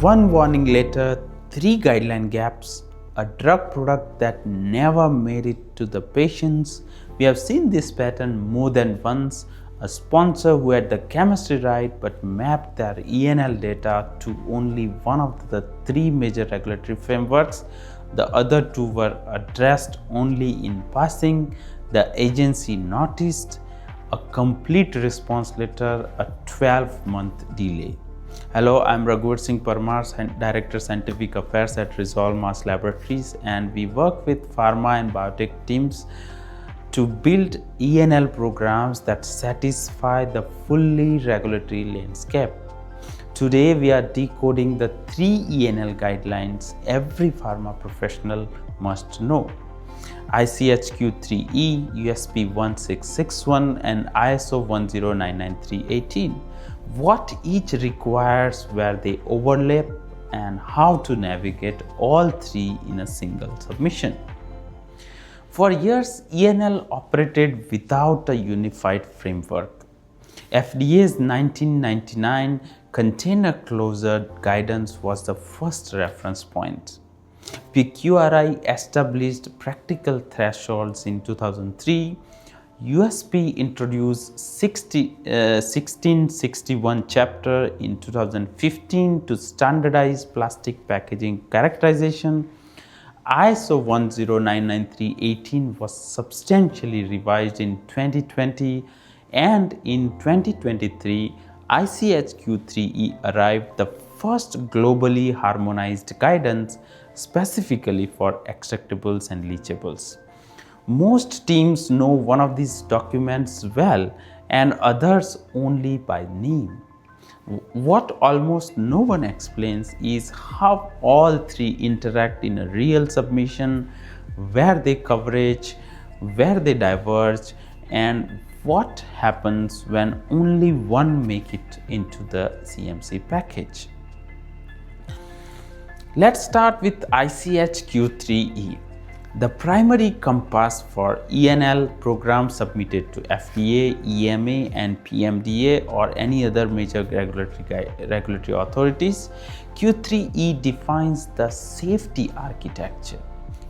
One warning letter, 3 guideline gaps, a drug product that never made it to the patients. We have seen this pattern more than once. A sponsor who had the chemistry right but mapped their ENL data to only one of the 3 major regulatory frameworks. The other 2 were addressed only in passing. The agency noticed a complete response letter, a 12-month delay. Hello, I'm Raghuvar Singh Parmar, Director Scientific Affairs at Resolve Mass Laboratories, and we work with pharma and biotech teams to build ENL programs that satisfy the fully regulatory landscape. Today, we are decoding the 3 ENL guidelines every pharma professional must know: ICH-Q3E, USP 1661, and ISO 1099318. What each requires, where they overlap, and how to navigate all 3 in a single submission. For years, ENL operated without a unified framework. FDA's 1999 container closure guidance was the first reference point. PQRI established practical thresholds in 2003. USP introduced 1661 chapter in 2015 to standardize plastic packaging characterization. ISO 1099318 was substantially revised in 2020, and in 2023, ICH-Q3E arrived, the first globally harmonized guidance specifically for extractables and leachables. Most teams know one of these documents well and others only by name. What almost no one explains is how all 3 interact in a real submission, where they converge, where they diverge, and what happens when only one makes it into the CMC package. Let's start with ICH-Q3E, the primary compass for ENL programs submitted to FDA, EMA, and PMDA or any other major regulatory authorities. Q3E defines the safety architecture.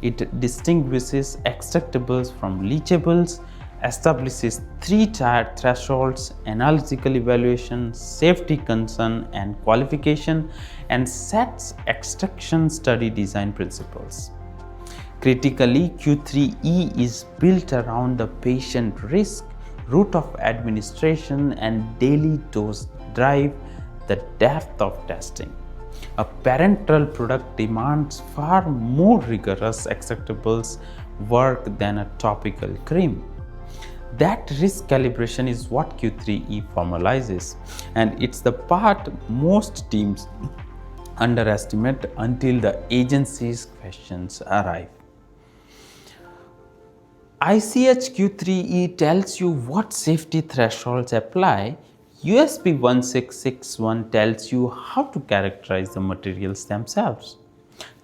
It distinguishes extractables from leachables, establishes 3-tiered thresholds: analytical evaluation, safety concern, and qualification, and sets extraction study design principles. Critically, Q3E is built around the patient risk, route of administration, and daily dose drive the depth of testing. A parenteral product demands far more rigorous extractables work than a topical cream. That risk calibration is what Q3E formalizes, and it's the part most teams underestimate until the agency's questions arrive. ICH-Q3E tells you what safety thresholds apply. USP 1661 tells you how to characterize the materials themselves.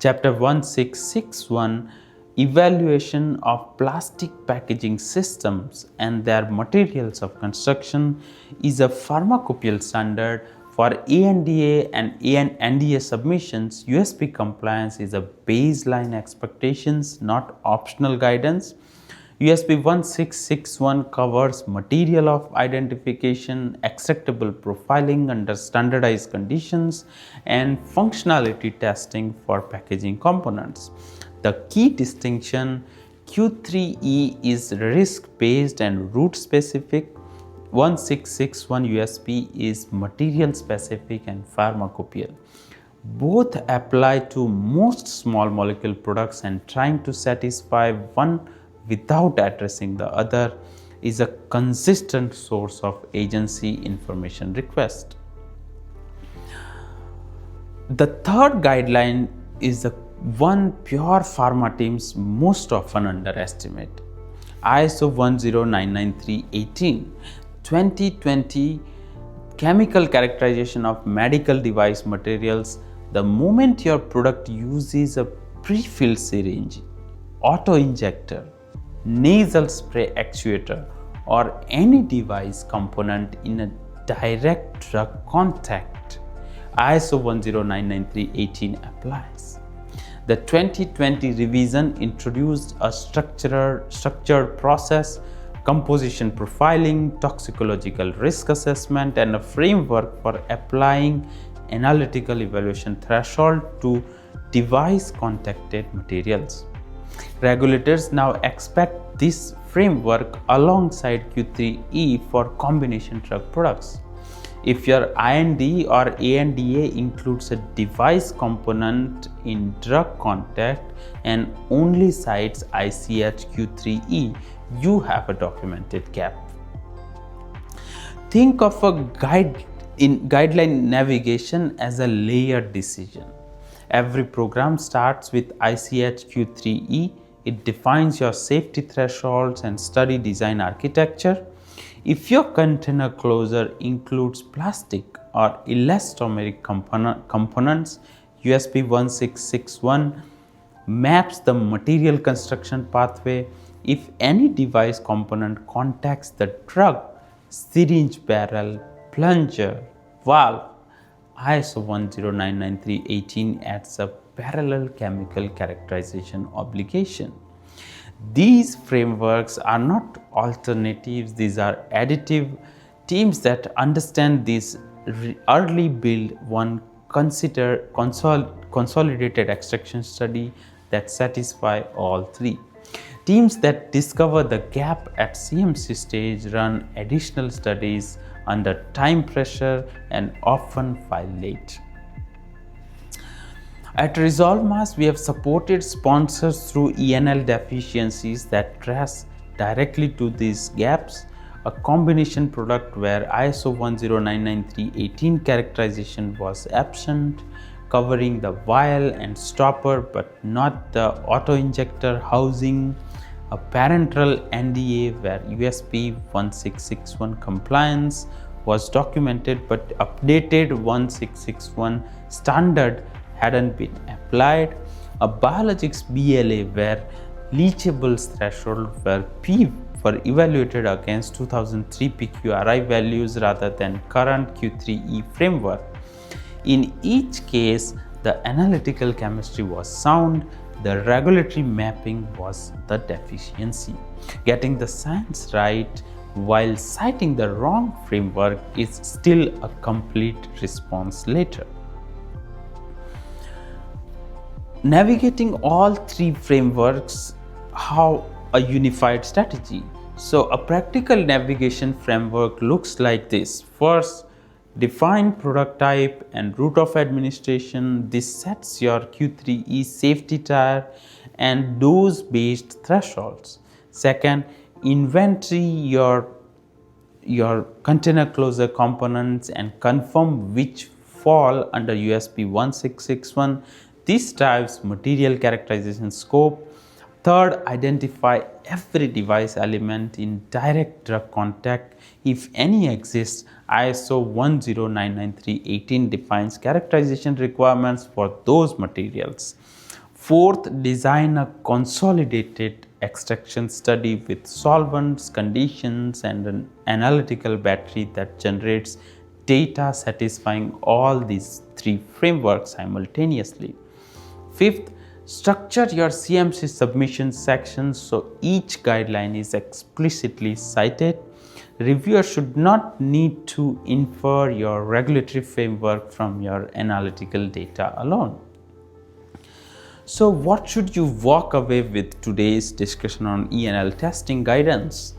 Chapter 1661, Evaluation of Plastic Packaging Systems and Their Materials of Construction, is a pharmaceutical standard for ANDA and NDA submissions. USP compliance is a baseline expectations, not optional guidance. USP 1661 covers material of identification, extractable profiling under standardized conditions, and functionality testing for packaging components. The key distinction: Q3E is risk-based and route-specific. 1661 USP is material-specific and pharmaceutical. Both apply to most small molecule products, and trying to satisfy one without addressing the other is a consistent source of agency information request. The third guideline is the one pure pharma teams most often underestimate: ISO 1099318, 2020 chemical characterization of medical device materials. The moment your product uses a pre-filled syringe, auto-injector, nasal spray actuator, or any device component in a direct drug contact, ISO 10993:18 applies. The 2020 revision introduced a structured process, composition profiling, toxicological risk assessment, and a framework for applying analytical evaluation threshold to device contacted materials. Regulators now expect this framework alongside Q3E for combination drug products. If your IND or ANDA includes a device component in drug contact and only cites ICH Q3E, you have a documented gap. Think of a guideline navigation as a layered decision. Every program starts with ICH Q3E. It defines your safety thresholds and study design architecture. If your container closure includes plastic or elastomeric components, USP 1661 maps the material construction pathway. If any device component contacts the drug, syringe barrel, plunger, valve, ISO 10993:18 adds a parallel chemical characterization obligation. These frameworks are not alternatives, these are additive. Teams that understand this early build one consolidated extraction study that satisfy all three. Teams that discover the gap at CMC stage run additional studies under time pressure and often file late. At Resolve Mass, we have supported sponsors through ENL deficiencies that trace directly to these gaps. A combination product where ISO 10993:18 characterization was absent, covering the vial and stopper but not the auto-injector housing. A parenteral NDA where USP 1661 compliance was documented but updated 1661 standard hadn't been applied. A biologics BLA where leachables threshold were evaluated against 2003 PQRI values rather than current Q3E framework. In each case, the analytical chemistry was sound, the regulatory mapping was the deficiency. Getting the science right while citing the wrong framework is still a complete response letter. Navigating all three frameworks, how a unified strategy. So a practical navigation framework looks like this. First, define product type and route of administration. This sets your Q3E safety tier and dose based thresholds. Second, inventory your container closure components and confirm which fall under USP 1661. This drives material characterization scope. Third, identify every device element in direct drug contact. If any exists, ISO 10993:18 defines characterization requirements for those materials. Fourth, design a consolidated extraction study with solvents, conditions, and an analytical battery that generates data satisfying all these three frameworks simultaneously. Fifth, structure your CMC submission sections so each guideline is explicitly cited. Reviewers should not need to infer your regulatory framework from your analytical data alone. So what should you walk away with today's discussion on ENL testing guidance?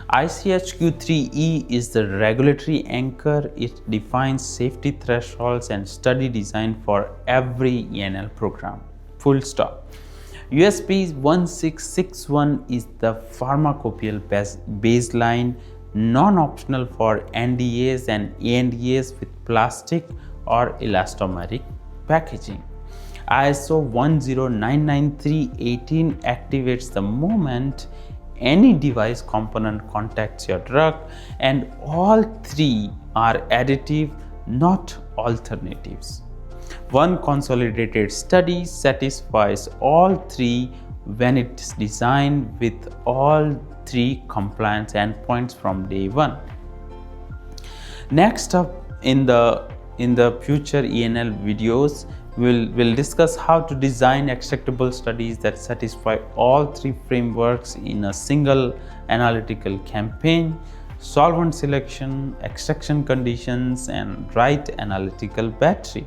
ICH Q3E is the regulatory anchor. It defines safety thresholds and study design for every ENL program. Full stop. USP 1661 is the pharmacopoeial baseline, non-optional for NDAs and ANDAs with plastic or elastomeric packaging. ISO 10993:18 activates the moment any device component contacts your drug, and all three are additive, not alternatives. One consolidated study satisfies all three when it is designed with all three compliance endpoints from day one. Next up in the In the future ENL videos, we'll discuss how to design extractable studies that satisfy all three frameworks in a single analytical campaign: solvent selection, extraction conditions, and right analytical battery.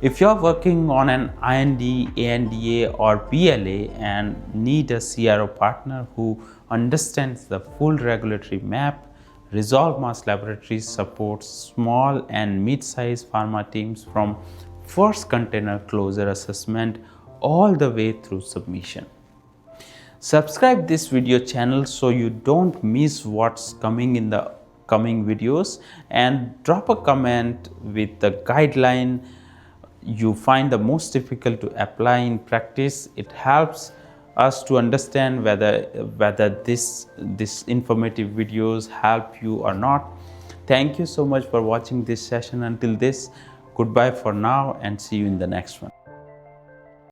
If you're working on an IND, ANDA, or BLA and need a CRO partner who understands the full regulatory map, Resolve Mass Laboratories supports small and mid-sized pharma teams from first container closure assessment all the way through submission. Subscribe this video channel so you don't miss what's coming in the coming videos, and drop a comment with the guideline you find the most difficult to apply in practice. It helps us to understand whether this informative videos help you or not. Thank you so much for watching this session. Until this, goodbye for now and see you in the next one.